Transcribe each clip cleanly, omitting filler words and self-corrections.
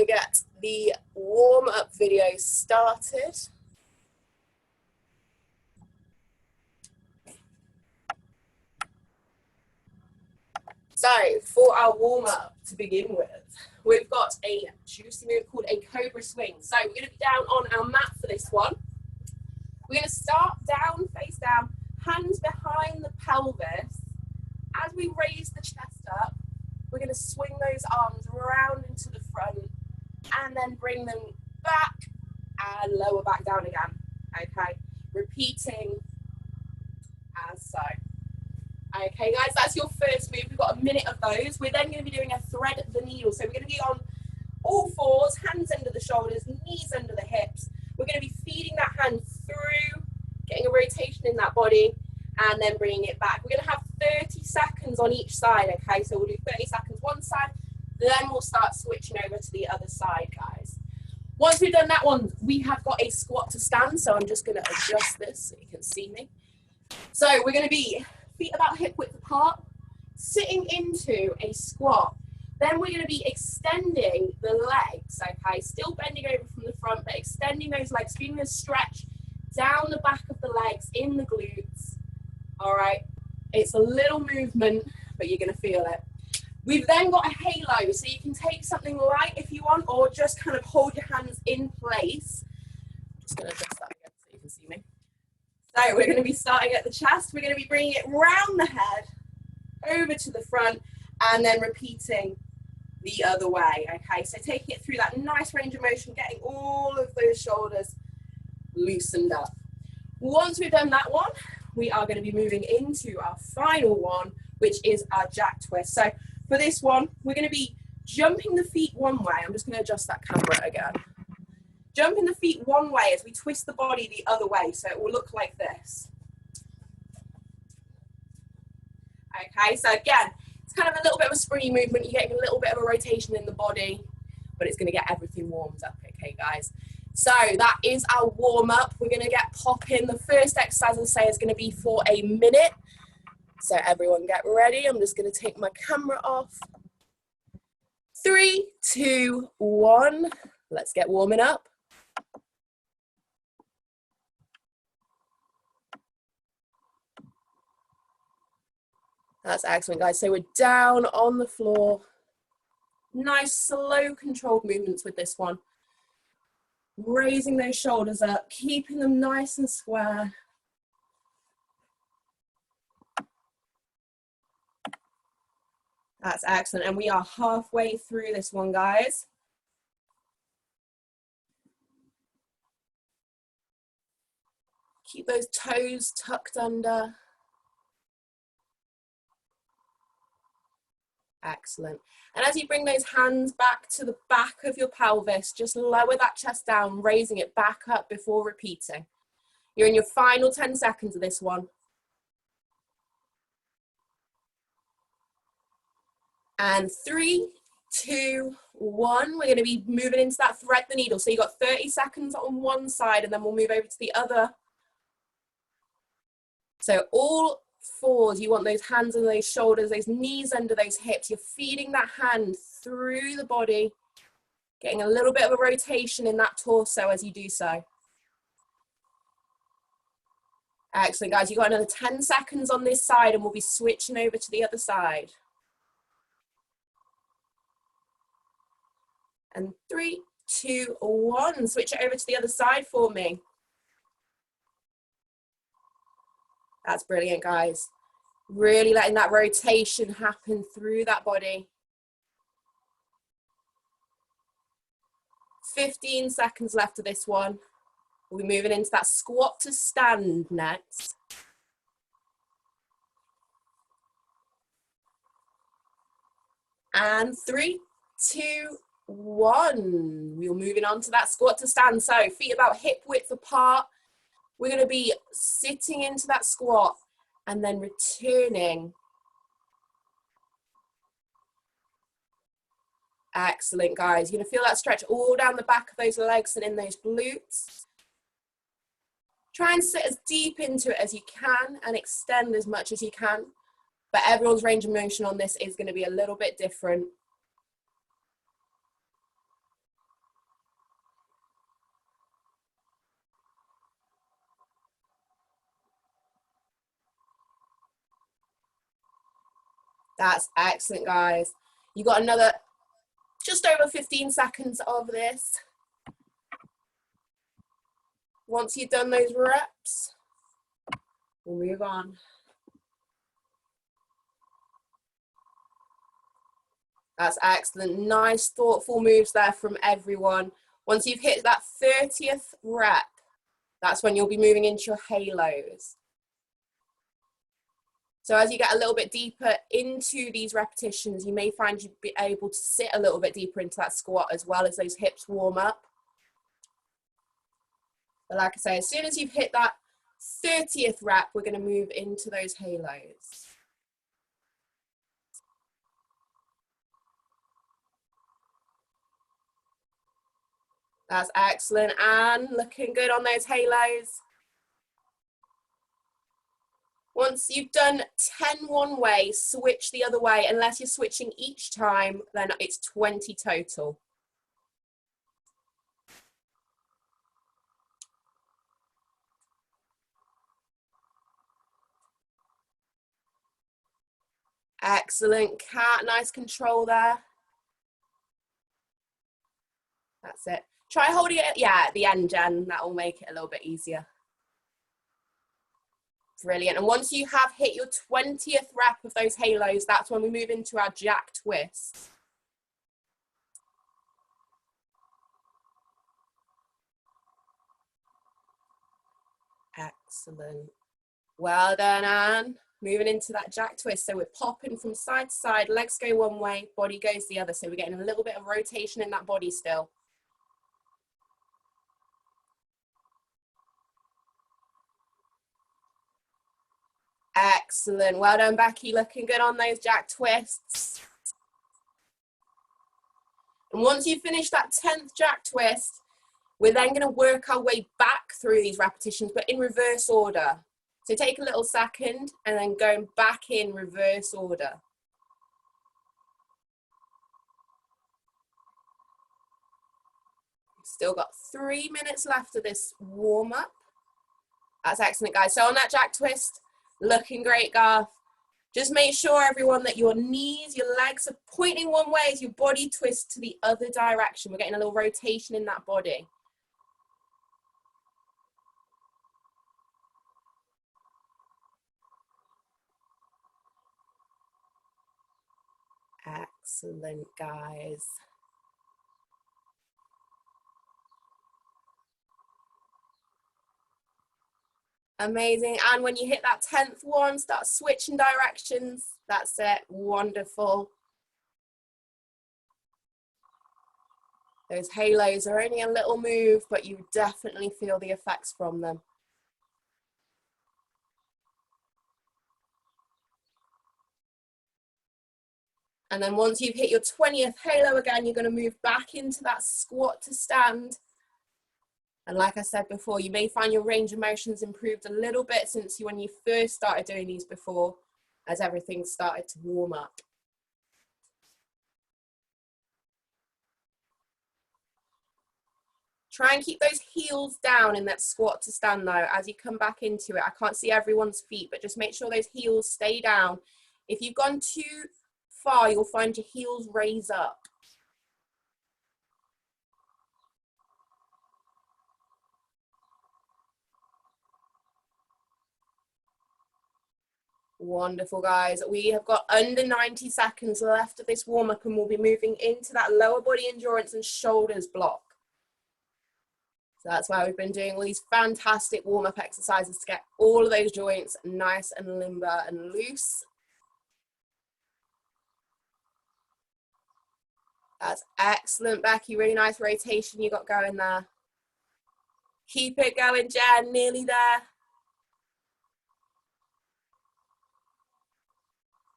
to get the warm-up video started. So for our warm-up to begin with, we've got a juicy move called a cobra swing. So we're going to be down on our mat for this one. We're going to start down, face down, hands behind the pelvis. As we raise the chest up, we're going to swing those arms around into the front and then bring them back and lower back down again. Okay, repeating as so. Okay guys, that's your first move. We've got a minute of those. We're then going to be doing a thread the needle. So we're going to be on all fours, hands under the shoulders, knees under the hips. We're going to be feeding that hand through, getting a rotation in that body, and then bringing it back. We're going to have 30 seconds on each side, okay? So we'll do 30 seconds one side, then we'll start switching over to the other side, guys. Once we've done that one, we have got a squat to stand, so I'm just going to adjust this so you can see me. So we're going to be feet about hip width apart, sitting into a squat. Then we're going to be extending the legs, okay? Still bending over from the front, but extending those legs, feeling a stretch down the back of the legs, in the glutes, all right? It's a little movement, but you're going to feel it. We've then got a halo, so you can take something light if you want, or just kind of hold your hands in place. I'm just going to adjust that again so you can see me. So we're going to be starting at the chest. We're going to be bringing it round the head, over to the front, and then repeating the other way, okay? So taking it through that nice range of motion, getting all of those shoulders loosened up. Once we've done that one, we are going to be moving into our final one, which is our jack twist. So for this one, we're going to be jumping the feet one way. I'm just going to adjust that camera again. Jumping the feet one way as we twist the body the other way, so it will look like this. Okay, so again, it's kind of a little bit of a springy movement. You're getting a little bit of a rotation in the body, but it's going to get everything warmed up, okay, guys? So that is our warm-up. We're going to get popping. The first exercise, I'll say, is going to be for a minute. So everyone get ready. I'm just going to take my camera off. 3, 2, 1. Let's get warming up. That's excellent, guys. So we're down on the floor. Nice, slow, controlled movements with this one. Raising those shoulders up, keeping them nice and square. That's excellent. And we are halfway through this one, guys. Keep those toes tucked under. Excellent. And as you bring those hands back to the back of your pelvis, just lower that chest down, raising it back up before repeating. You're in your final 10 seconds of this one. And 3, 2, 1. We're going to be moving into that thread the needle. So you've got 30 seconds on one side, and then we'll move over to the other. So all fours, you want those hands on those shoulders, those knees under those hips. You're feeding that hand through the body, getting a little bit of a rotation in that torso as you do so. Excellent, guys. You've got another 10 seconds on this side, and we'll be switching over to the other side. And 3, 2, 1. Switch it over to the other side for me. That's brilliant, guys. Really letting that rotation happen through that body. 15 seconds left of this one. We'll be moving into that squat to stand next. And 3, 2, 1. We're moving on to that squat to stand. So feet about hip width apart. We're going to be sitting into that squat and then returning. Excellent, guys. You're going to feel that stretch all down the back of those legs and in those glutes. Try and sit as deep into it as you can and extend as much as you can. But everyone's range of motion on this is going to be a little bit different. That's excellent, guys. You got another just over 15 seconds of this. Once you've done those reps, we'll move on. That's excellent. Nice, thoughtful moves there from everyone. Once you've hit that 30th rep, that's when you'll be moving into your halos. So as you get a little bit deeper into these repetitions, you may find you'll be able to sit a little bit deeper into that squat as well as those hips warm up. But like I say, as soon as you've hit that 30th rep, we're going to move into those halos. That's excellent, and looking good on those halos. Once you've done 10 one way, switch the other way. Unless you're switching each time, then it's 20 total. Excellent, cat, nice control there. That's it. Try holding it, yeah, at the end, Jen. That will make it a little bit easier. Brilliant. And once you have hit your 20th rep of those halos, that's when we move into our jack twist. Excellent. Well done, Anne. Moving into that jack twist. So we're popping from side to side, legs go one way, body goes the other. So we're getting a little bit of rotation in that body still. Excellent. Well done, Becky. Looking good on those jack twists. And once you finish that 10th jack twist, we're then going to work our way back through these repetitions, but in reverse order. So take a little second and then going back in reverse order. Still got 3 minutes left of this warm up. That's excellent, guys. So on that jack twist, looking great, Garth. Just make sure, everyone, that your knees, your legs are pointing one way as your body twists to the other direction. We're getting a little rotation in that body. Excellent, guys. Amazing. And when you hit that 10th one, start switching directions. That's it. Wonderful. Those halos are only a little move, but you definitely feel the effects from them. And then once you've hit your 20th halo again, you're going to move back into that squat to stand. And like I said before, you may find your range of motions improved a little bit since when you first started doing these before, as everything started to warm up. Try and keep those heels down in that squat to stand though, as you come back into it. I can't see everyone's feet, but just make sure those heels stay down. If you've gone too far, you'll find your heels raise up. Wonderful, guys. We have got under 90 seconds left of this warm-up and we'll be moving into that lower body endurance and shoulders block. So that's why we've been doing all these fantastic warm-up exercises to get all of those joints nice and limber and loose. That's excellent, Becky. Really nice rotation you got going there. Keep it going, Jen. Nearly there.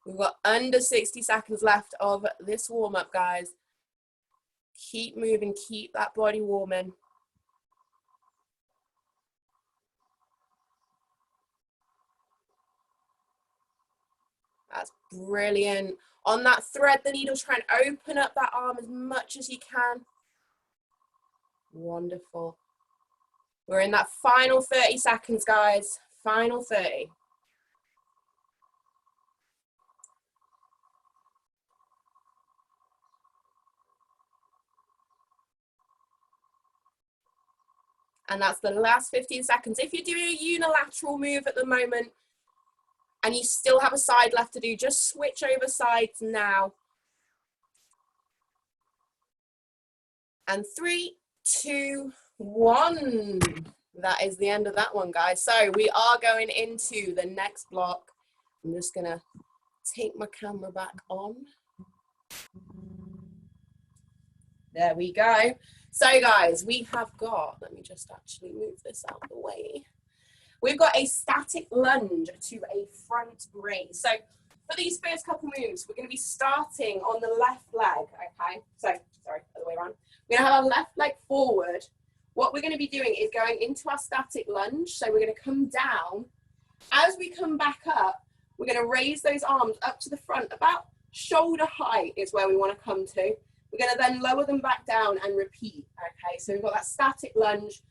We've got under 60 seconds left of this warm-up, guys. Keep moving, keep that body warming. That's brilliant. On that thread the needle, try and open up that arm as much as you can. Wonderful. We're in that final 30 seconds, guys. Final 30. And that's the last 15 seconds. If you're doing a unilateral move at the moment and you still have a side left to do, just switch over sides now. And 3, 2, 1. That is the end of that one, guys. So we are going into the next block. I'm just gonna take my camera back on. There we go. So guys, we have got, let me just actually move this out of the way. We've got a static lunge to a front raise. So for these first couple moves, we're going to be starting on the left leg, okay? So, sorry, other way around. We're going to have our left leg forward. What we're going to be doing is going into our static lunge. So we're going to come down. As we come back up, we're going to raise those arms up to the front. About shoulder height is where we want to come to. We're going to then lower them back down and repeat, okay? So we've got that static lunge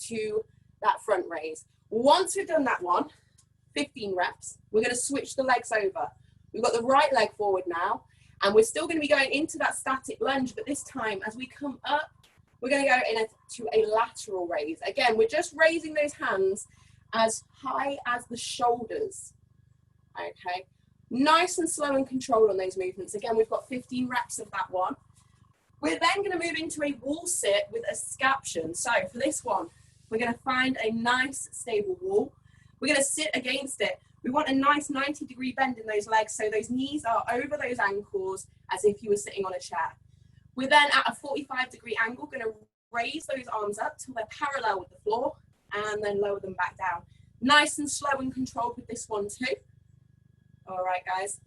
to that front raise. Once we've done that one, 15 reps, we're going to switch the legs over. We've got the right leg forward now, and we're still going to be going into that static lunge, but this time as we come up, we're going to go to a lateral raise. Again, we're just raising those hands as high as the shoulders, okay? Nice and slow and controlled on those movements. Again, we've got 15 reps of that one. We're then going to move into a wall sit with a scaption. So for this one, we're going to find a nice stable wall. We're going to sit against it. We want a nice 90-degree bend in those legs, so those knees are over those ankles as if you were sitting on a chair. We're then at a 45-degree angle going to raise those arms up till they're parallel with the floor and then lower them back down. Nice and slow and controlled with this one too. All right, guys.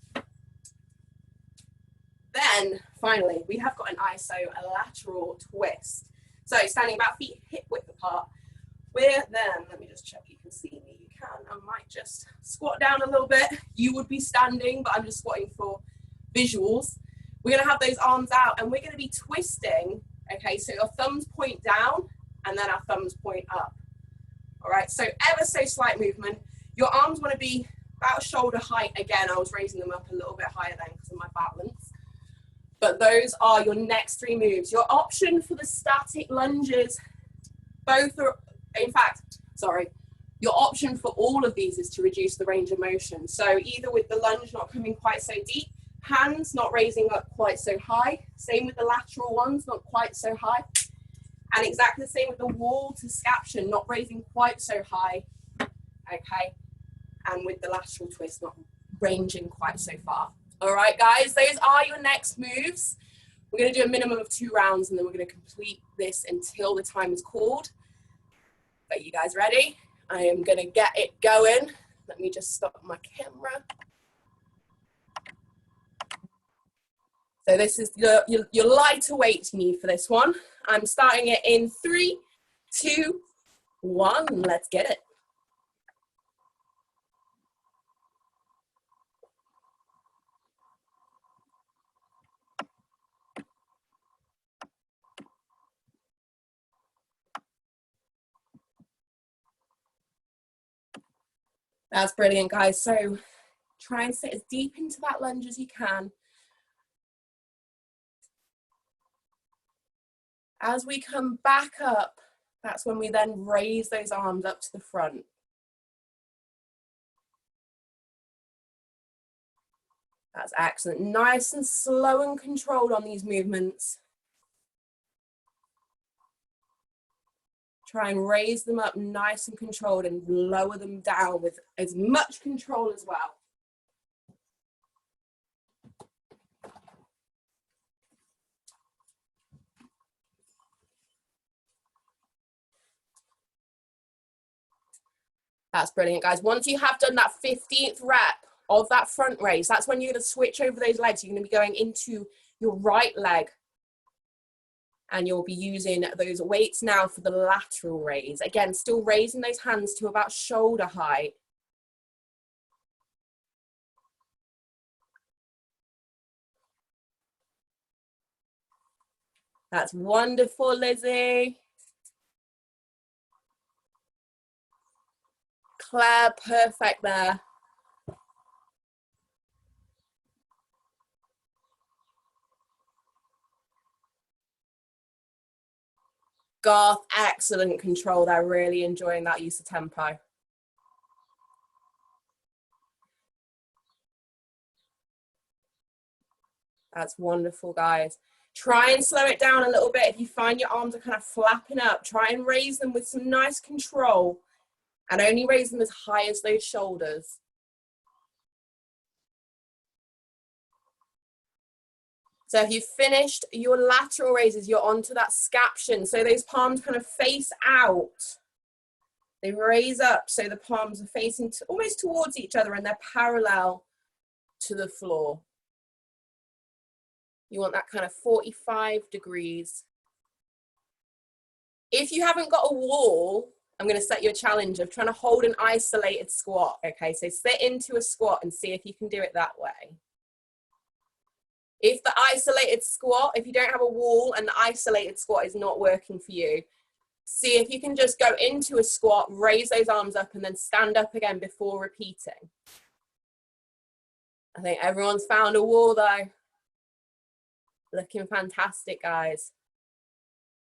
Then, finally, we have got an ISO, a lateral twist. So, standing about feet hip width apart. We're then, let me just check you can see me. You can. I might just squat down a little bit. You would be standing, but I'm just squatting for visuals. We're going to have those arms out, and we're going to be twisting. Okay, so your thumbs point down, and then our thumbs point up. All right, so ever so slight movement. Your arms want to be about shoulder height. Again, I was raising them up a little bit higher then because of my balance. But those are your next 3 moves. Your option for the static lunges, both are, in fact, sorry, your option for all of these is to reduce the range of motion. So either with the lunge not coming quite so deep, hands not raising up quite so high, same with the lateral ones, not quite so high, and exactly the same with the wall to scaption, not raising quite so high, okay, and with the lateral twist, not ranging quite so far. All right, guys, those are your next moves. We're going to do a minimum of 2 rounds, and then we're going to complete this until the time is called. Are you guys ready? I am going to get it going. Let me just stop my camera. So this is your lighter weight you need for this one. I'm starting it in 3, 2, 1. Let's get it. That's brilliant, guys. So try and sit as deep into that lunge as you can. As we come back up, that's when we then raise those arms up to the front. That's excellent. Nice and slow and controlled on these movements. Try and raise them up nice and controlled and lower them down with as much control as well. That's brilliant, guys. Once you have done that 15th rep of that front raise, that's when you're going to switch over those legs. You're going to be going into your right leg. And you'll be using those weights now for the lateral raise. Again, still raising those hands to about shoulder height. That's wonderful, Lizzie. Claire, perfect there. Garth, excellent control there. Really enjoying that use of tempo. That's wonderful, guys. Try and slow it down a little bit. If you find your arms are kind of flapping up, try and raise them with some nice control and only raise them as high as those shoulders. So if you've finished your lateral raises, you're onto that scaption. So those palms kind of face out. They raise up so the palms are facing almost towards each other and they're parallel to the floor. You want that kind of 45 degrees. If you haven't got a wall, I'm going to set you a challenge of trying to hold an isolated squat. Okay, so sit into a squat and see if you can do it that way. If the isolated squat, if you don't have a wall and the isolated squat is not working for you, see if you can just go into a squat, raise those arms up and then stand up again before repeating. I think everyone's found a wall though. Looking fantastic, guys.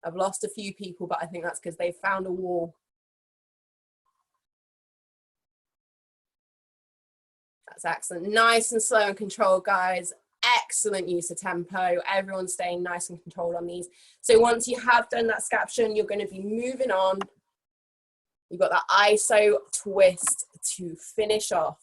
I've lost a few people, but I think that's because they've found a wall. That's excellent. Nice and slow and controlled, guys. Excellent use of tempo. Everyone's staying nice and controlled on these. So once you have done that scaption, you're going to be moving on. You've got that iso twist to finish off.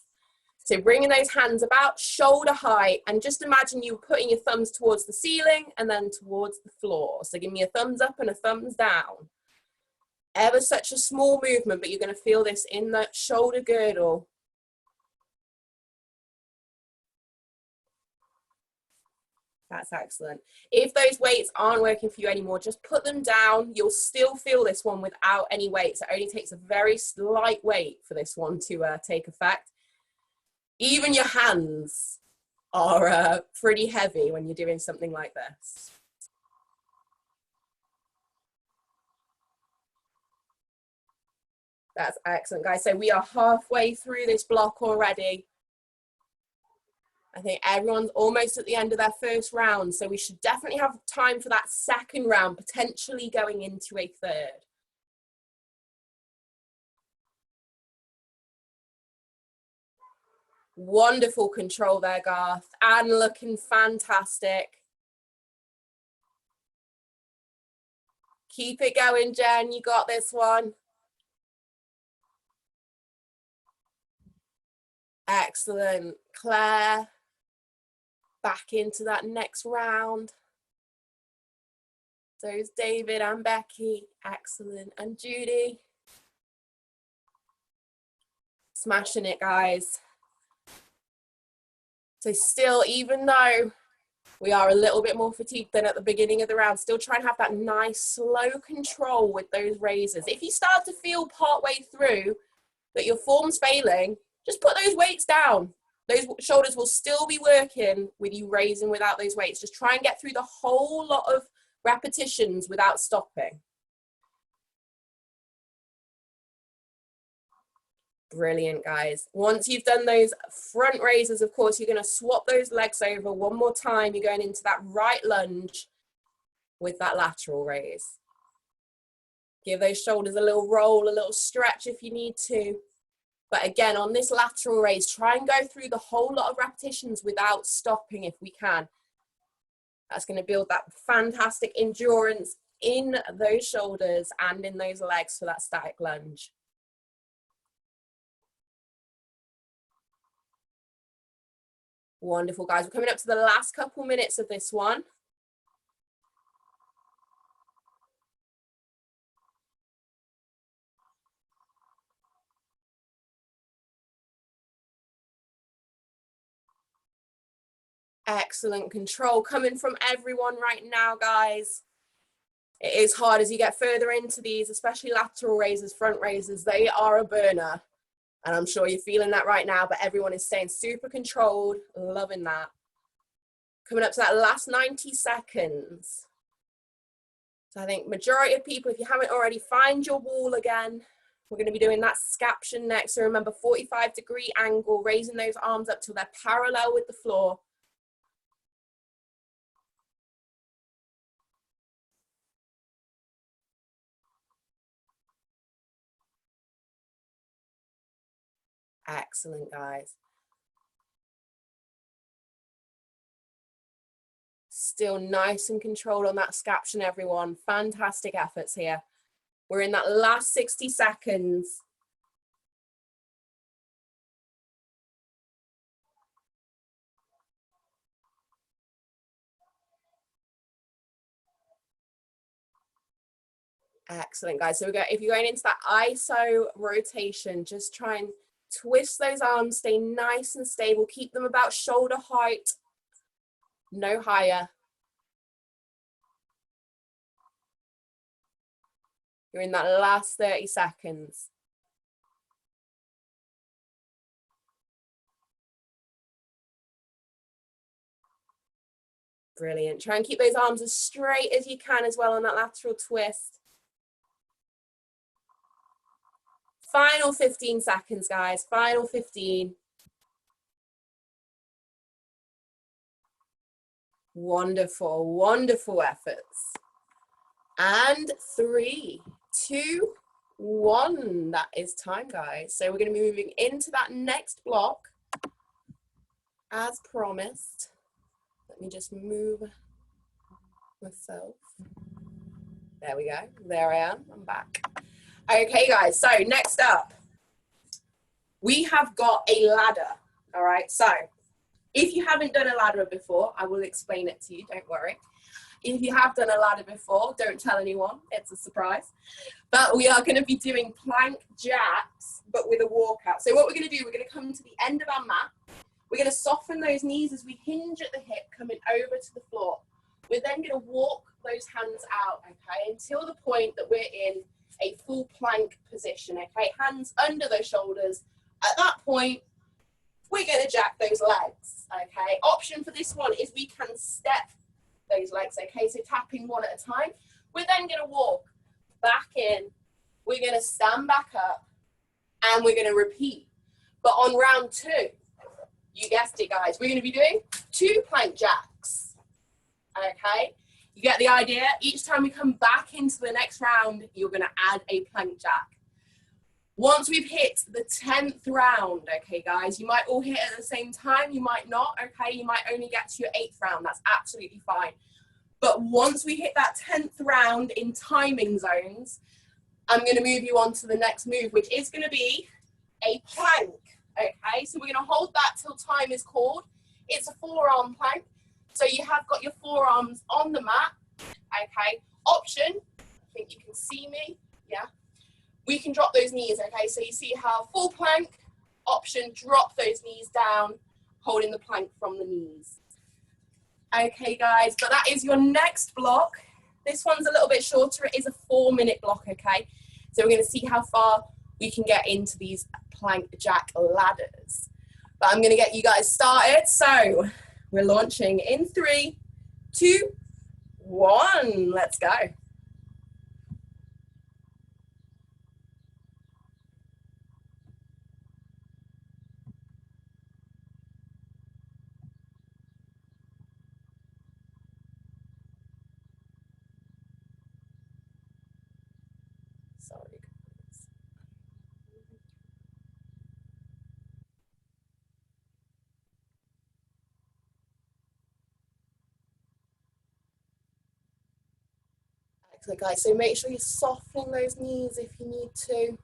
So bringing those hands about shoulder height and just imagine you putting your thumbs towards the ceiling and then towards the floor. So give me a thumbs up and a thumbs down. Ever such a small movement, but you're going to feel this in the shoulder girdle. That's excellent. If those weights aren't working for you anymore, just put them down. You'll still feel this one without any weights. It only takes a very slight weight for this one to take effect. Even your hands are pretty heavy when you're doing something like this. That's excellent, guys. So we are halfway through this block already. I think everyone's almost at the end of their first round, so we should definitely have time for that second round, potentially going into a third. Wonderful control there, Garth, and looking fantastic. Keep it going, Jen. You got this one. Excellent. Claire, back into that next round. So is David and Becky. Excellent. And Judy. Smashing it, guys. So still, even though we are a little bit more fatigued than at the beginning of the round, still try and have that nice slow control with those raises. If you start to feel partway through that your form's failing, just put those weights down. Those shoulders will still be working with you raising without those weights. Just try and get through the whole lot of repetitions without stopping. Brilliant, guys. Once you've done those front raises, of course, you're going to swap those legs over one more time. You're going into that right lunge with that lateral raise. Give those shoulders a little roll, a little stretch if you need to. But again, on this lateral raise, try and go through the whole lot of repetitions without stopping if we can. That's going to build that fantastic endurance in those shoulders and in those legs for that static lunge. Wonderful, guys. We're coming up to the last couple minutes of this one. Excellent control coming from everyone right now, guys. It is hard as you get further into these, especially lateral raises, front raises. They are a burner. And I'm sure you're feeling that right now, but everyone is staying super controlled, loving that. Coming up to that last 90 seconds. So I think majority of people, if you haven't already, find your wall again. We're going to be doing that scaption next. So remember, 45-degree angle, raising those arms up till they're parallel with the floor. Excellent, guys. Still nice and controlled on that scaption, everyone. Fantastic efforts here. We're in that last 60 seconds. Excellent, guys. So if you're going into that ISO rotation, just try and twist those arms, stay nice and stable, keep them about shoulder height, no higher. You're in that last 30 seconds. Brilliant. Try and keep those arms as straight as you can as well on that lateral twist. Final 15 seconds, guys. Final 15. Wonderful, wonderful efforts. And 3, 2, 1. That is time, guys. So we're going to be moving into that next block as promised. Let me just move myself. There we go. There I am. I'm back. Okay, guys. So next up, we have got a ladder. All right. So if you haven't done a ladder before, I will explain it to you. Don't worry. If you have done a ladder before, don't tell anyone. It's a surprise. But we are going to be doing plank jacks, but with a walkout. So what we're going to do, we're going to come to the end of our mat. We're going to soften those knees as we hinge at the hip, coming over to the floor. We're then going to walk those hands out, okay, until the point that we're in a full plank position, okay? Hands under those shoulders. At that point, we're going to jack those legs, okay? Option for this one is we can step those legs, okay? So tapping one at a time. We're then going to walk back in. We're going to stand back up and we're going to repeat. But on round 2, you guessed it, guys, we're going to be doing 2 plank jacks, okay? You get the idea? Each time we come back into the next round, you're going to add a plank jack. Once we've hit the 10th round, okay, guys, you might all hit at the same time, you might not, okay? You might only get to your 8th round, that's absolutely fine. But once we hit that 10th round in timing zones, I'm going to move you on to the next move, which is going to be a plank, okay? So we're going to hold that till time is called. It's a forearm plank. So you have got your forearms on the mat, okay? Option, I think you can see me, yeah? We can drop those knees, okay? So you see how full plank, option, drop those knees down, holding the plank from the knees. Okay, guys, but that is your next block. This one's a little bit shorter. It is a 4-minute block, okay? So we're going to see how far we can get into these plank jack ladders. But I'm going to get you guys started. So we're launching in 3, 2, 1. Let's go. Sorry, guys. Excellent, guys. So make sure you're softening those knees if you need to.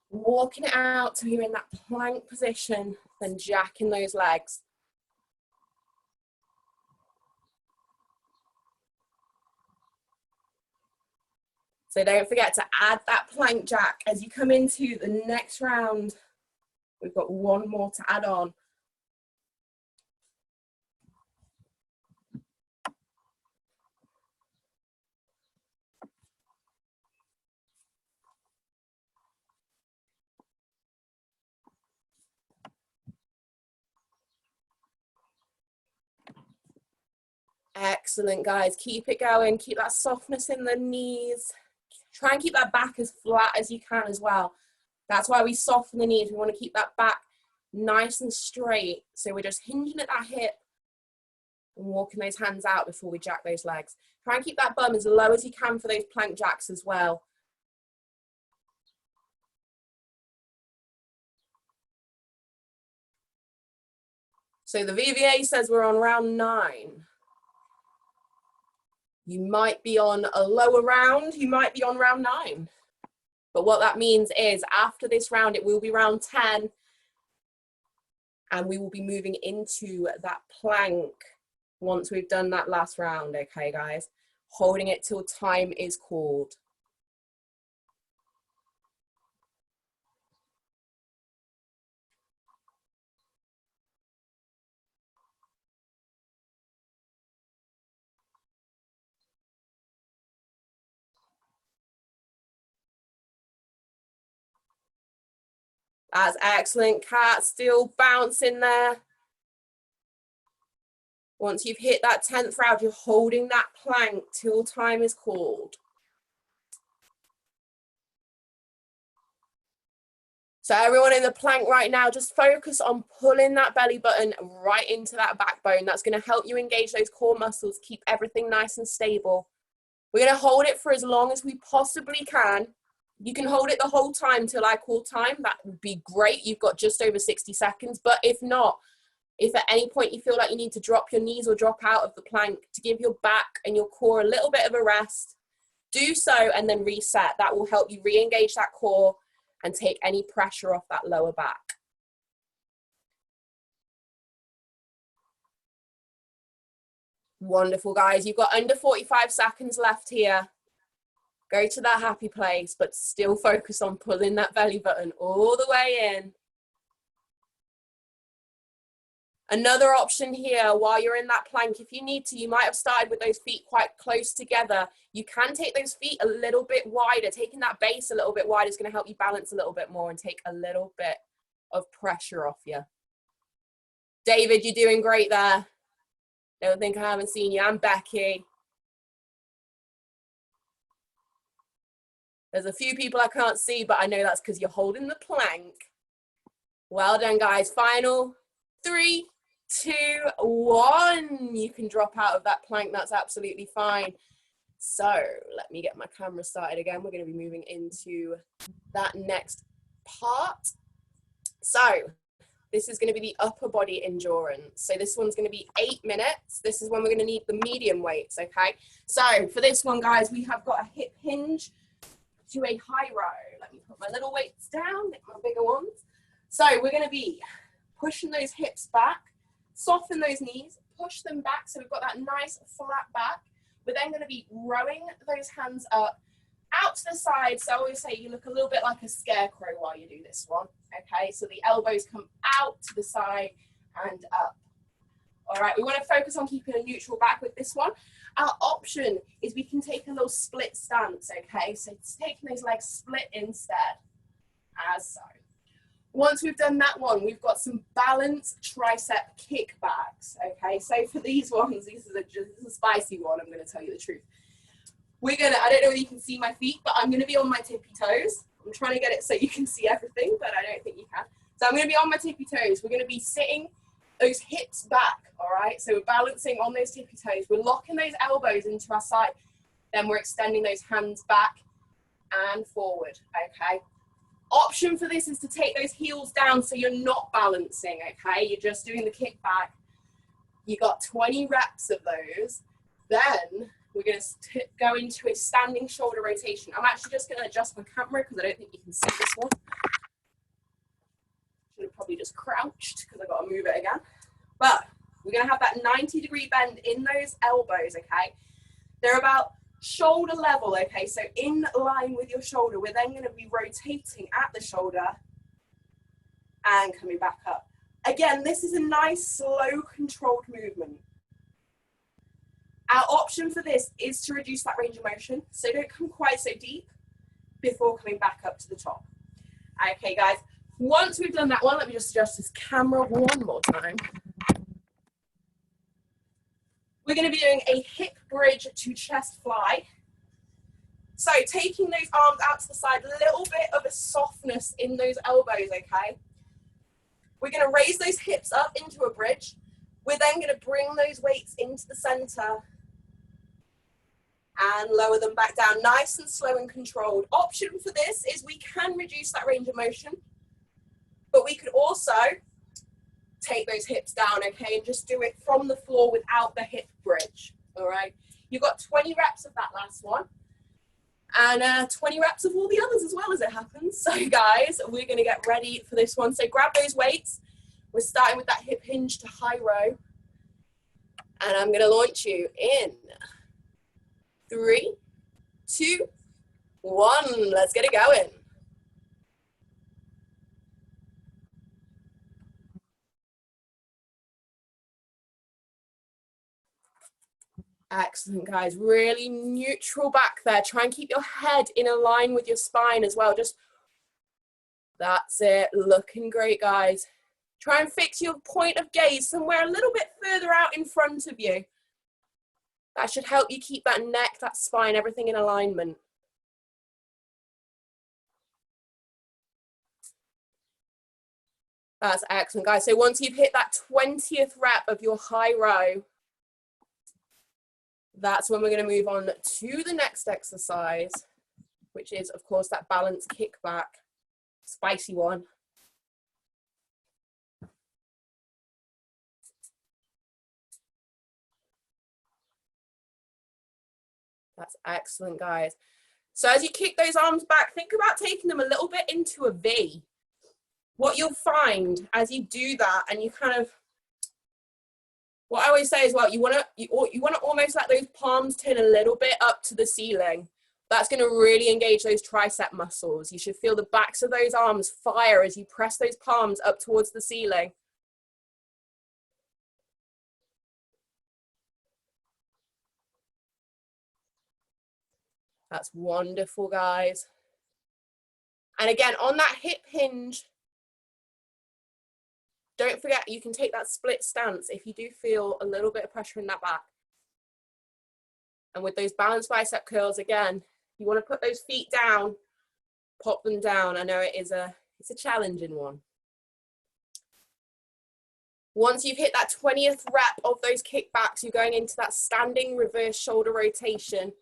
Walking it out till you're in that plank position, then jacking those legs. So don't forget to add that plank jack as you come into the next round. We've got 1 more to add on. Excellent, guys. Keep it going. Keep that softness in the knees. Try and keep that back as flat as you can as well. That's why we soften the knees. We want to keep that back nice and straight. So we're just hinging at that hip and walking those hands out before we jack those legs. Try and keep that bum as low as you can for those plank jacks as well. So the VVA says we're on round 9. You might be on a lower round, you might be on round 9. But what that means is after this round, it will be round 10. And we will be moving into that plank once we've done that last round, okay, guys? Holding it till time is called. That's excellent, Kat. Still bouncing there. Once you've hit that 10th round, you're holding that plank till time is called. So everyone in the plank right now, just focus on pulling that belly button right into that backbone. That's going to help you engage those core muscles, keep everything nice and stable. We're going to hold it for as long as we possibly can. You can hold it the whole time till I call time. That would be great. You've got just over 60 seconds. But if not, if at any point you feel like you need to drop your knees or drop out of the plank to give your back and your core a little bit of a rest, do so and then reset. That will help you re-engage that core and take any pressure off that lower back. Wonderful, guys. You've got under 45 seconds left here. Go to that happy place, but still focus on pulling that belly button all the way in. Another option here, while you're in that plank, if you need to, you might have started with those feet quite close together. You can take those feet a little bit wider. Taking that base a little bit wider is going to help you balance a little bit more and take a little bit of pressure off you. David, you're doing great there. Don't think I haven't seen you. I'm Becky. There's a few people I can't see, but I know that's because you're holding the plank. Well done, guys. Final 3, 2, 1. You can drop out of that plank. That's absolutely fine. So let me get my camera started again. We're going to be moving into that next part. So this is going to be the upper body endurance. So this one's going to be 8 minutes. This is when we're going to need the medium weights, okay? So for this one, guys, we have got a hip hinge to a high row. Let me put my little weights down, get my bigger ones. So we're going to be pushing those hips back, soften those knees, push them back so we've got that nice flat back. We're then going to be rowing those hands up, out to the side. So I always say you look a little bit like a scarecrow while you do this one, okay? So the elbows come out to the side and up. All right, we want to focus on keeping a neutral back with this one. Our option is we can take a little split stance, okay? So it's taking those legs split instead, as so. Once we've done that one, we've got some balanced tricep kickbacks, okay? So for these ones, this is a spicy one, I'm going to tell you the truth. We're going to, I don't know whether you can see my feet, but I'm going to be on my tippy toes. I'm trying to get it so you can see everything, but I don't think you can. So I'm going to be on my tippy toes. We're going to be sitting those hips back, all right? So we're balancing on those tippy toes. We're locking those elbows into our side. Then we're extending those hands back and forward, okay? Option for this is to take those heels down so you're not balancing, okay? You're just doing the kick back. You got 20 reps of those. Then we're going to go into a standing shoulder rotation. I'm actually just going to adjust my camera because I don't think you can see this one. Should have probably just crouched because I've got to move it again. But we're going to have that 90-degree bend in those elbows, okay? They're about shoulder level, okay? So in line with your shoulder, we're then going to be rotating at the shoulder and coming back up. Again, this is a nice, slow, controlled movement. Our option for this is to reduce that range of motion, so don't come quite so deep before coming back up to the top. Okay, guys. Once we've done that one, let me just adjust this camera one more time. We're going to be doing a hip bridge to chest fly. So taking those arms out to the side, a little bit of a softness in those elbows, okay? We're going to raise those hips up into a bridge. We're then going to bring those weights into the center and lower them back down, nice and slow and controlled. Option for this is we can reduce that range of motion, but we could also take those hips down, okay? And just do it from the floor without the hip bridge, all right? You've got 20 reps of that last one. And 20 reps of all the others as well, as it happens. So guys, we're gonna get ready for this one. So grab those weights. We're starting with that hip hinge to high row. And I'm gonna launch you in 3, 2, 1. Let's get it going. Excellent, guys. Really neutral back there. Try and keep your head in a line with your spine as well. Just, that's it. Looking great, guys. Try and fix your point of gaze somewhere a little bit further out in front of you. That should help you keep that neck, that spine, everything in alignment. That's excellent, guys. So once you've hit that 20th rep of your high row, that's when we're going to move on to the next exercise, which is, of course, that balance kickback, spicy one. That's excellent, guys. So as you kick those arms back, think about taking them a little bit into a V. What you'll find as you do that, and you kind of, what I always say is, well, you want to almost let those palms turn a little bit up to the ceiling. That's going to really engage those tricep muscles. You should feel the backs of those arms fire as you press those palms up towards the ceiling. That's wonderful, guys. And again, on that hip hinge, don't forget, you can take that split stance if you do feel a little bit of pressure in that back. And with those balanced bicep curls, again, you want to put those feet down, pop them down. I know it's a challenging one. Once you've hit that 20th rep of those kickbacks, you're going into that standing reverse shoulder rotation.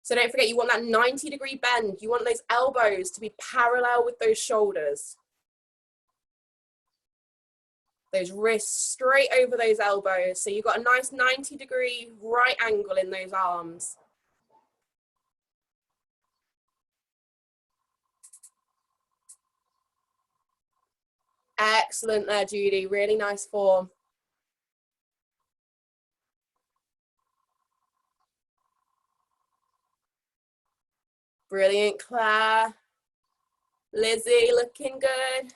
So don't forget, you want that 90-degree bend. You want those elbows to be parallel with those shoulders. Those wrists straight over those elbows. So you've got a nice 90-degree right angle in those arms. Excellent there, Judy. Really nice form. Brilliant, Claire. Lizzie, looking good.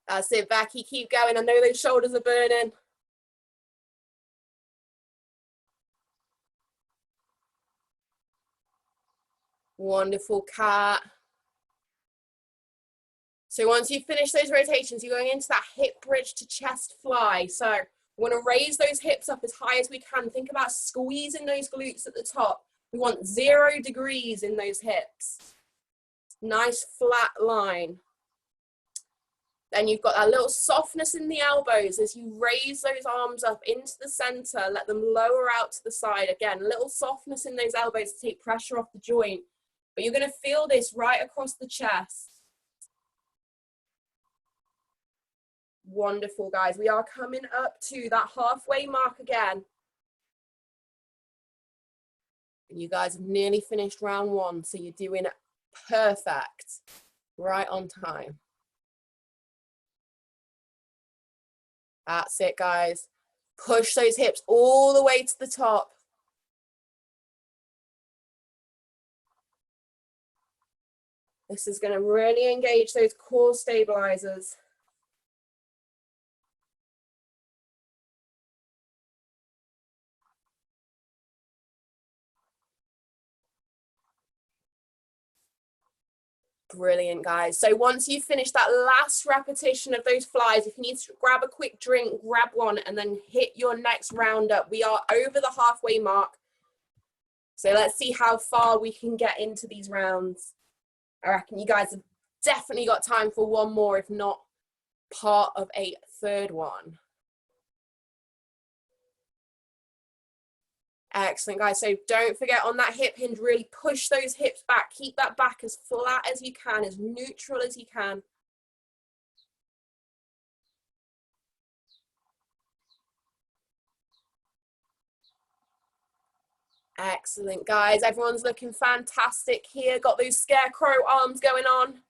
That's it, Becky, keep going. I know those shoulders are burning. Wonderful, Kat. So once you finish those rotations, you're going into that hip bridge to chest fly. So we want to raise those hips up as high as we can. Think about squeezing those glutes at the top. We want 0 degrees in those hips. Nice flat line. Then you've got that little softness in the elbows as you raise those arms up into the center, let them lower out to the side. Again, little softness in those elbows to take pressure off the joint. But you're going to feel this right across the chest. Wonderful, guys. We are coming up to that halfway mark again. And you guys have nearly finished round 1, so you're doing perfect. Right on time. That's it, guys. Push those hips all the way to the top. This is going to really engage those core stabilizers. Brilliant, guys. So once you finish that last repetition of those flies, if you need to grab a quick drink, grab one, and then hit your next round up. We are over the halfway mark. So let's see how far we can get into these rounds. I reckon you guys have definitely got time for one more, if not part of a third one. Excellent, guys. So don't forget on that hip hinge, really push those hips back. Keep that back as flat as you can, as neutral as you can. Excellent, guys. Everyone's looking fantastic here. Got those scarecrow arms going on.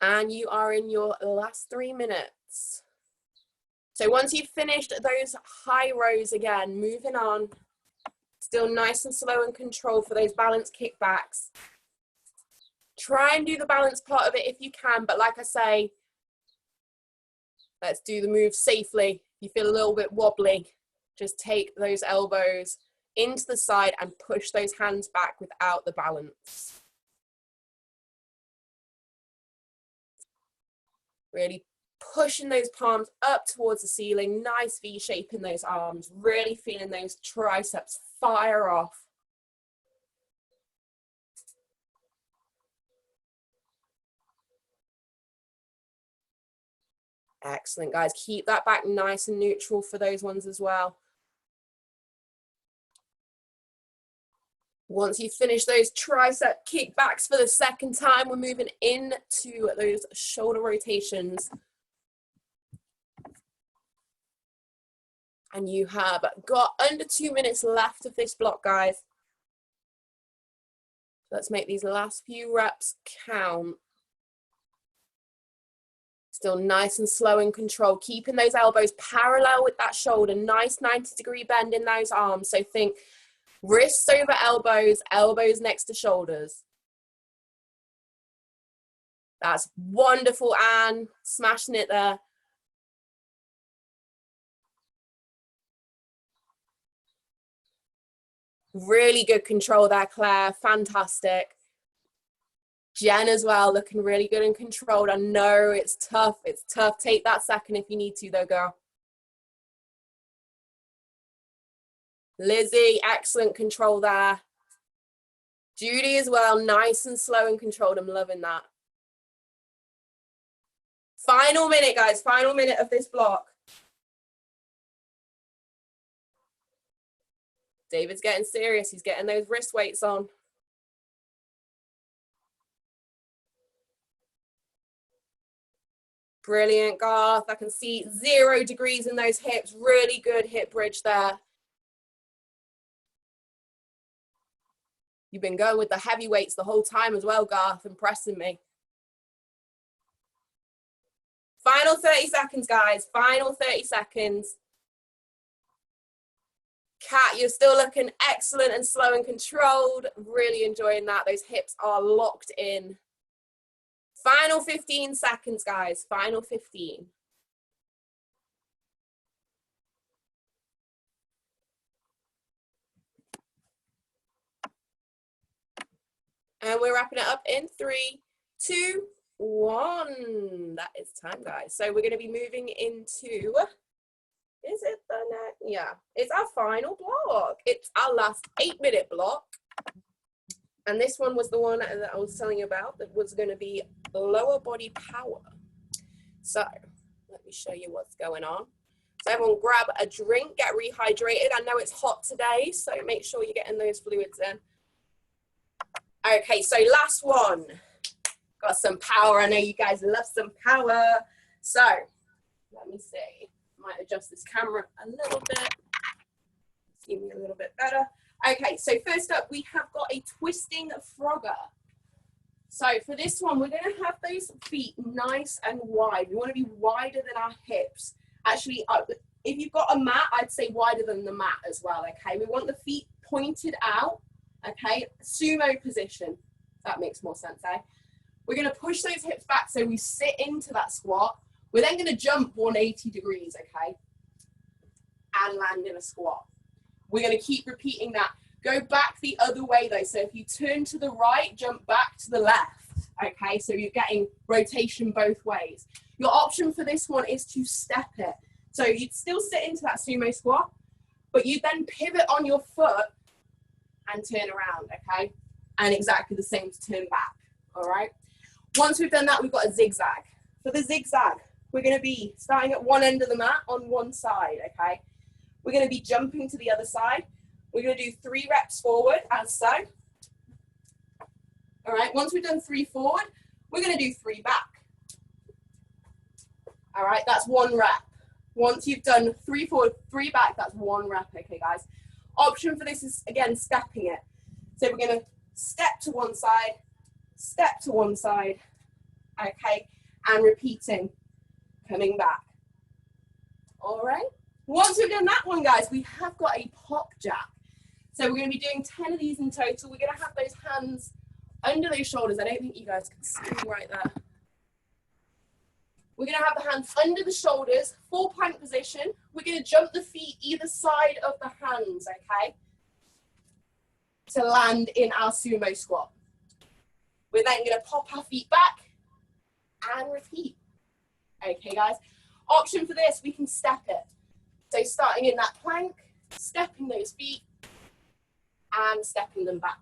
And you are in your last 3 minutes. So once you've finished those high rows again, moving on, still nice and slow and controlled for those balance kickbacks. Try and do the balance part of it if you can, but like I say, let's do the move safely. If you feel a little bit wobbly, just take those elbows into the side and push those hands back without the balance. Really pushing those palms up towards the ceiling, nice V shape in those arms, really feeling those triceps fire off. Excellent, guys. Keep that back nice and neutral for those ones as well. Once you finish those tricep kickbacks for the second time, we're moving into those shoulder rotations. And you have got under 2 minutes left of this block, guys. Let's make these last few reps count. Still nice and slow and controlled, keeping those elbows parallel with that shoulder, nice 90-degree bend in those arms. So think wrists over elbows, elbows next to shoulders. That's wonderful, Anne. Smashing it there. Really good control there, Claire. Fantastic. Jen as well, looking really good and controlled. I know it's tough. It's tough. Take that second if you need to, though, girl. Lizzie, excellent control there. Judy as well, nice and slow and controlled. I'm loving that. Final minute, guys. Final minute of this block. David's getting serious. He's getting those wrist weights on. Brilliant, Garth. I can see 0 degrees in those hips. Really good hip bridge there. You've been going with the heavy weights the whole time as well, Garth. Impressing me. Final 30 seconds, guys. Final 30 seconds. Kat, you're still looking excellent and slow and controlled. Really enjoying that. Those hips are locked in. Final 15 seconds, guys. Final 15. And we're wrapping it up in 3, 2, 1. That is time, guys. So we're going to be moving into, is it the next? Yeah, it's our final block. It's our last 8-minute block. And this one was the one that I was telling you about that was going to be lower body power. So let me show you what's going on. So everyone grab a drink, get rehydrated. I know it's hot today, so make sure you're getting those fluids in. Okay, so last one. Got some power. I know you guys love some power. So let me see. Might adjust this camera a little bit. See me a little bit better. Okay, so first up, we have got a twisting frogger. So for this one, we're going to have those feet nice and wide. We want to be wider than our hips. Actually, if you've got a mat, I'd say wider than the mat as well, okay? We want the feet pointed out, okay? Sumo position. That makes more sense, eh? We're going to push those hips back so we sit into that squat. We're then going to jump 180 degrees, okay? And land in a squat. We're going to keep repeating that. Go back the other way though. So if you turn to the right, jump back to the left. Okay, so you're getting rotation both ways. Your option for this one is to step it. So you'd still sit into that sumo squat, but you then pivot on your foot and turn around, okay? And exactly the same to turn back, all right? Once we've done that, we've got a zigzag. For the zigzag, we're going to be starting at one end of the mat on one side, okay? We're going to be jumping to the other side. We're going to do 3 reps forward, as so. All right, once we've done 3 forward, we're going to do 3 back. All right, that's 1 rep. Once you've done 3 forward, 3 back, that's 1 rep, okay, guys? Option for this is, again, stepping it. So we're going to step to one side, okay, and repeating, coming back. All right, once we've done that one, guys, we have got a pop jack. So we're going to be doing 10 of these in total. We're going to have those hands under those shoulders. I don't think you guys can see me right there. We're going to have the hands under the shoulders, full plank position. We're going to jump the feet either side of the hands, okay, to land in our sumo squat. We're then going to pop our feet back and repeat. Okay, guys. Option for this, we can step it. So starting in that plank, stepping those feet and stepping them back.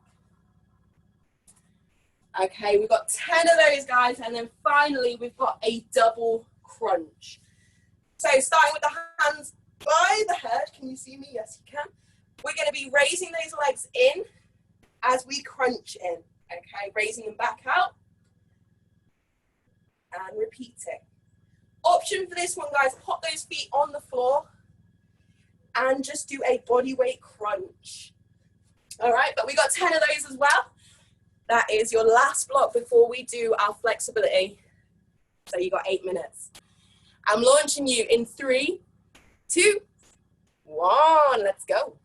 Okay, we've got 10 of those, guys, and then finally we've got a double crunch. So starting with the hands by the head, can you see me? Yes, you can. We're going to be raising those legs in as we crunch in, okay, raising them back out and repeating. Option for this one, guys, pop those feet on the floor and just do a body weight crunch. All right, but we got 10 of those as well. That is your last block before we do our flexibility. So you got 8 minutes. I'm launching you in 3, 2, 1. Let's go.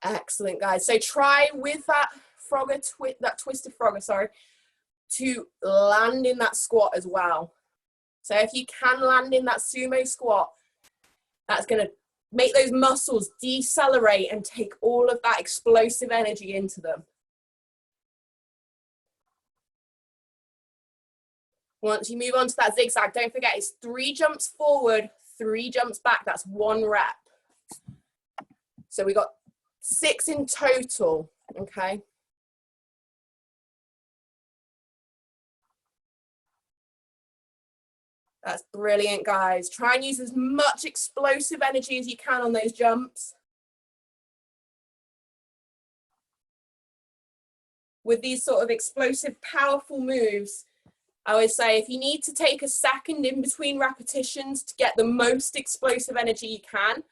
Excellent, guys. So try with that twisted frogger, sorry, to land in that squat as well. So if you can land in that sumo squat, that's going to make those muscles decelerate and take all of that explosive energy into them. Once you move on to that zigzag, don't forget it's 3 jumps forward, 3 jumps back. That's 1 rep. So we got 6 in total, okay? That's brilliant, guys. Try and use as much explosive energy as you can on those jumps. With these sort of explosive, powerful moves, I would say if you need to take a second in between repetitions to get the most explosive energy you can,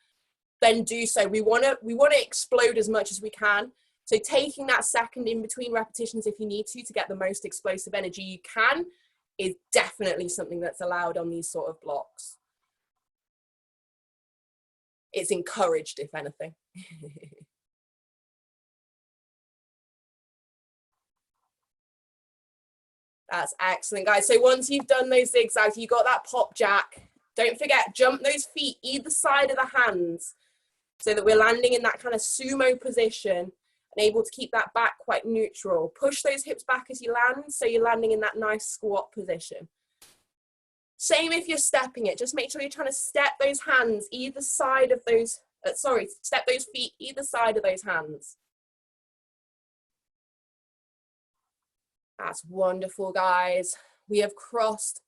then do so. We want to explode as much as we can. So taking that second in between repetitions if you need to get the most explosive energy you can is definitely something that's allowed on these sort of blocks. It's encouraged, if anything. That's excellent, guys. So once you've done those zigzags, you got that pop jack. Don't forget, jump those feet either side of the hands so that we're landing in that kind of sumo position and able to keep that back quite neutral. Push those hips back as you land, so you're landing in that nice squat position. Same if you're stepping it, just make sure you're trying to step those hands either side of those, step those feet either side of those hands. That's wonderful, guys. We have crossed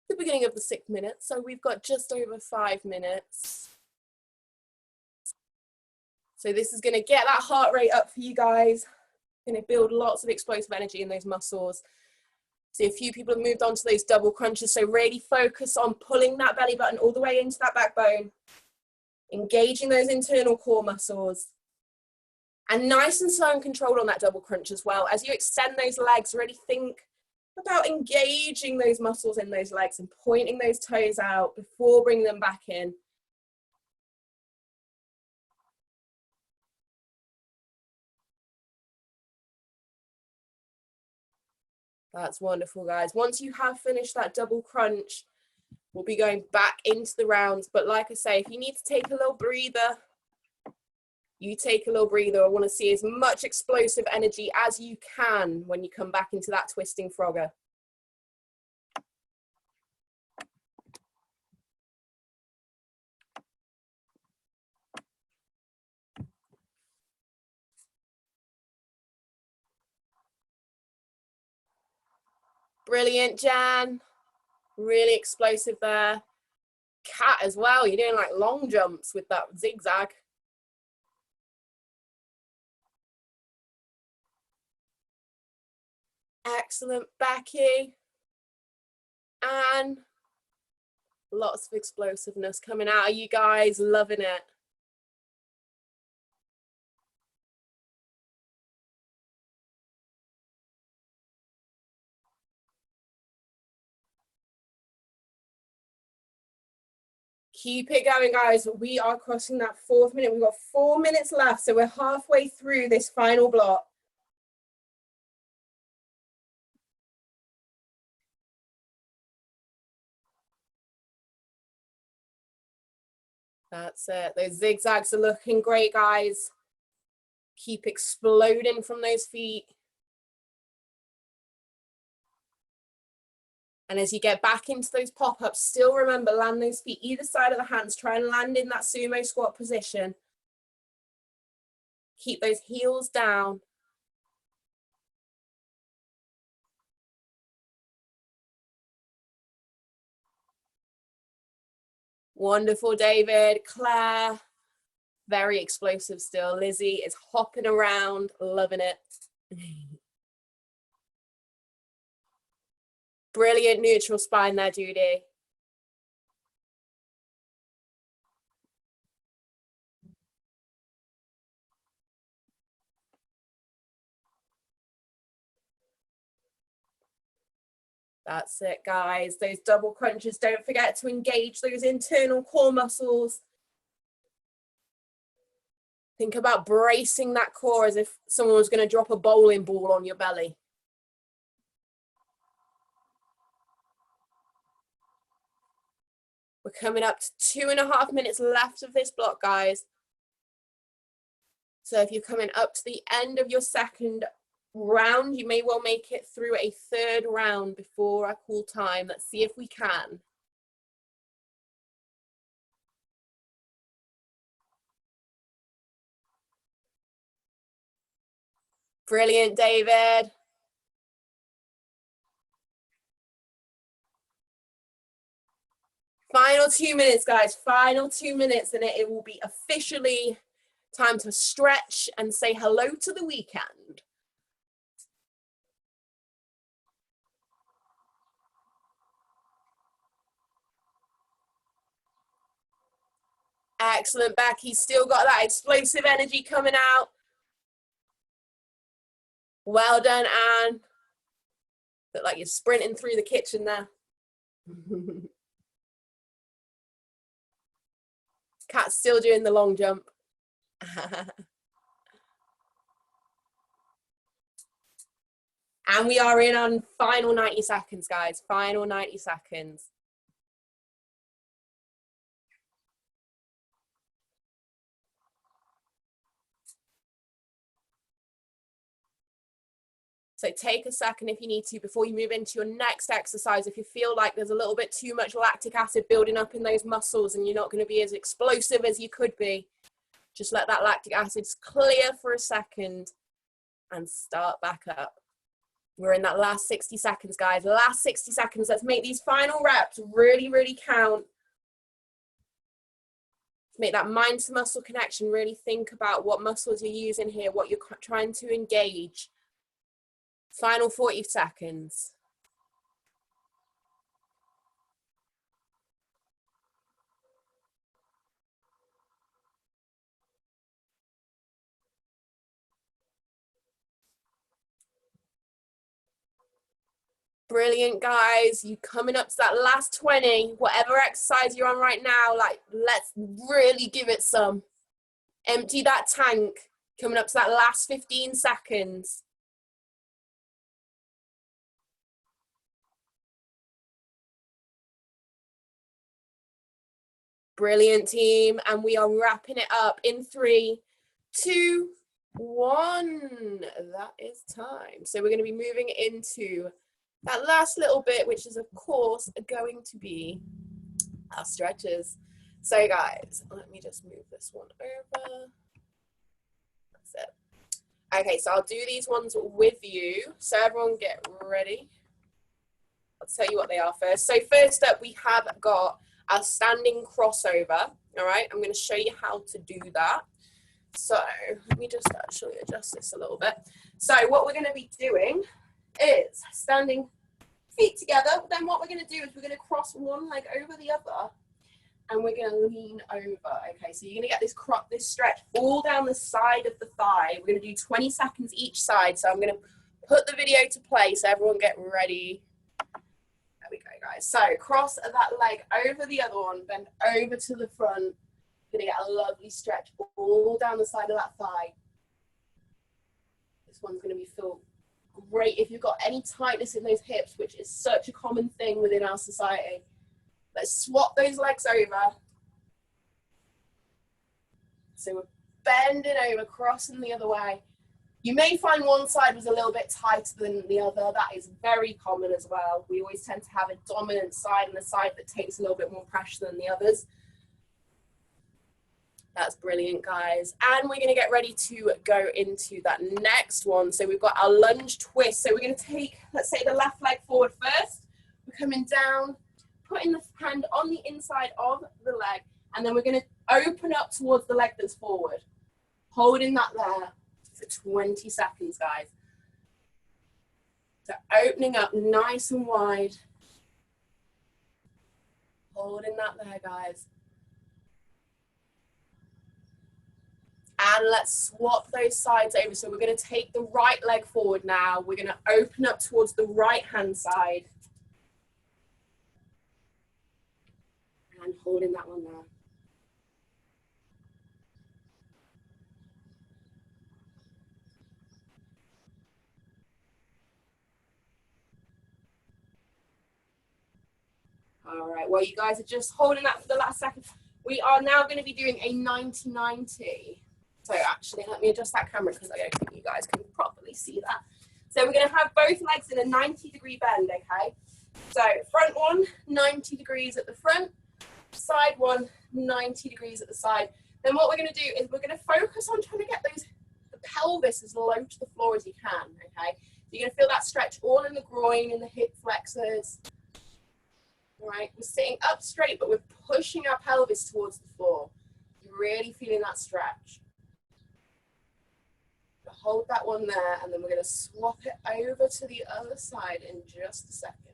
the beginning of the 6th minute, so we've got just over 5 minutes. So this is going to get that heart rate up for you guys. Going to build lots of explosive energy in those muscles. See, a few people have moved on to those double crunches, so really focus on pulling that belly button all the way into that backbone, engaging those internal core muscles, and nice and slow and controlled on that double crunch as well. As you extend those legs, really think about engaging those muscles in those legs and pointing those toes out before bringing them back in. That's wonderful, guys. Once you have finished that double crunch, we'll be going back into the rounds. But like I say, if you need to take a little breather, you take a little breather. I want to see as much explosive energy as you can when you come back into that twisting frogger. Brilliant, Jan. Really explosive there. Kat as well. You're doing like long jumps with that zigzag. Excellent, Becky. And lots of explosiveness coming out of you guys. Loving it. Keep it going, guys. We are crossing that 4th minute. We've got 4 minutes left, so we're halfway through this final block. That's it. Those zigzags are looking great, guys. Keep exploding from those feet. And as you get back into those pop-ups, still remember, land those feet either side of the hands. Try and land in that sumo squat position. Keep those heels down. Wonderful, David. Claire, very explosive still. Lizzie is hopping around, loving it. Brilliant neutral spine there, Judy. That's it, guys. Those double crunches, don't forget to engage those internal core muscles. Think about bracing that core as if someone was going to drop a bowling ball on your belly. We're coming up to 2.5 minutes left of this block, guys. So if you're coming up to the end of your second round, you may well make it through a 3rd round before I call time. Let's see if we can. Brilliant, David. Final 2 minutes, guys. Final 2 minutes, and it will be officially time to stretch and say hello to the weekend. Excellent, Becky. Still got that explosive energy coming out. Well done, Anne. Look like you're sprinting through the kitchen there. Kat's still doing the long jump. And we are in on final 90 seconds, guys. Final 90 seconds. So take a second if you need to before you move into your next exercise. If you feel like there's a little bit too much lactic acid building up in those muscles and you're not going to be as explosive as you could be, just let that lactic acid clear for a second and start back up. We're in that last 60 seconds, guys. Last 60 seconds. Let's make these final reps really, really count. Make that mind to muscle connection. Really think about what muscles you're using here, what you're trying to engage. Final 40 seconds. Brilliant, guys. You coming up to that last 20, whatever exercise you're on right now, like, let's really give it some. Empty that tank. Coming up to that last 15 seconds. Brilliant, team. And we are wrapping it up in 3, 2, 1. That is time. So we're going to be moving into that last little bit, which is, of course, going to be our stretches. So, guys, let me just move this one over. That's it. Okay, so I'll do these ones with you. So everyone get ready. I'll tell you what they are first. So first up, we have got our standing crossover. All right, I'm going to show you how to do that. So let me just actually adjust this a little bit. So what we're going to be doing is standing feet together. Then what we're going to do is we're going to cross one leg over the other, and we're going to lean over. Okay, so you're going to get this stretch all down the side of the thigh. We're going to do 20 seconds each side. So I'm going to put the video to play so everyone get ready. There we go, guys. So cross that leg over the other one, bend over to the front. You're going to get a lovely stretch all down the side of that thigh. This one's going to feel great if you've got any tightness in those hips, which is such a common thing within our society. Let's swap those legs over. So we're bending over, crossing the other way. You may find one side was a little bit tighter than the other. That is very common as well. We always tend to have a dominant side and a side that takes a little bit more pressure than the others. That's brilliant, guys. And we're going to get ready to go into that next one. So we've got our lunge twist. So we're going to take, let's say, the left leg forward first. We're coming down, putting the hand on the inside of the leg, and then we're going to open up towards the leg that's forward. Holding that there for 20 seconds, guys. So opening up nice and wide. Holding that there, guys. And let's swap those sides over. So we're going to take the right leg forward now. We're going to open up towards the right hand side. And holding that one there. All right, well, you guys are just holding that for the last second. We are now going to be doing a 90-90. So actually, let me adjust that camera because I don't think you guys can properly see that. So we're going to have both legs in a 90-degree bend, okay? So front one, 90 degrees at the front. Side one, 90 degrees at the side. Then what we're going to do is we're going to focus on trying to get the pelvis as low to the floor as you can, okay? So you're going to feel that stretch all in the groin and the hip flexors. All right, we're sitting up straight, but we're pushing our pelvis towards the floor. You're really feeling that stretch. Hold that one there, and then we're going to swap it over to the other side in just a second.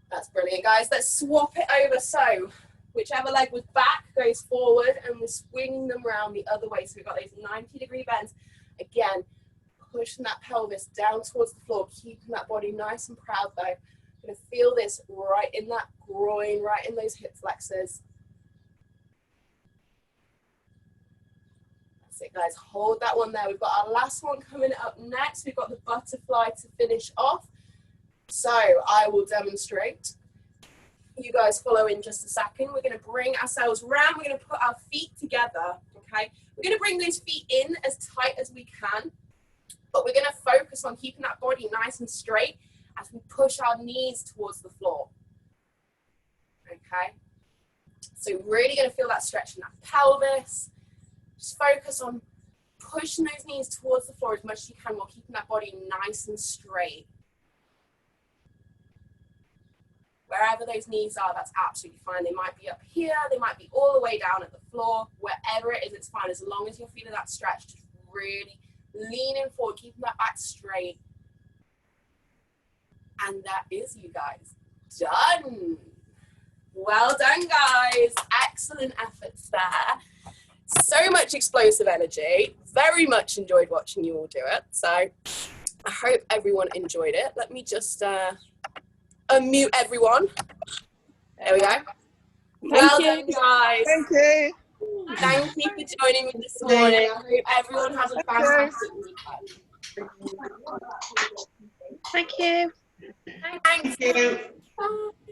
That's brilliant, guys. Let's swap it over. So whichever leg was back goes forward, and we're swinging them around the other way. So we've got those 90-degree bends. Again, pushing that pelvis down towards the floor, keeping that body nice and proud though. You're going to feel this right in that groin, right in those hip flexors. That's it, guys. Hold that one there. We've got our last one coming up next. We've got the butterfly to finish off. So I will demonstrate. You guys follow in just a second. We're going to bring ourselves around. We're going to put our feet together, okay? We're going to bring those feet in as tight as we can, but we're going to focus on keeping that body nice and straight as we push our knees towards the floor, okay? So really going to feel that stretch in that pelvis. Just focus on pushing those knees towards the floor as much as you can while keeping that body nice and straight. Wherever those knees are, that's absolutely fine. They might be up here, they might be all the way down at the floor. Wherever it is, it's fine. As long as you're feeling that stretch, just really leaning forward, keeping that back straight. And that is you guys done. Well done, guys. Excellent efforts there. So much explosive energy. Very much enjoyed watching you all do it. So I hope everyone enjoyed it. Let me just unmute everyone. There we go. Well done, guys. Thank you. Thank you for joining me this morning. I hope everyone has a fantastic weekend. Thank you. Thank you. Bye.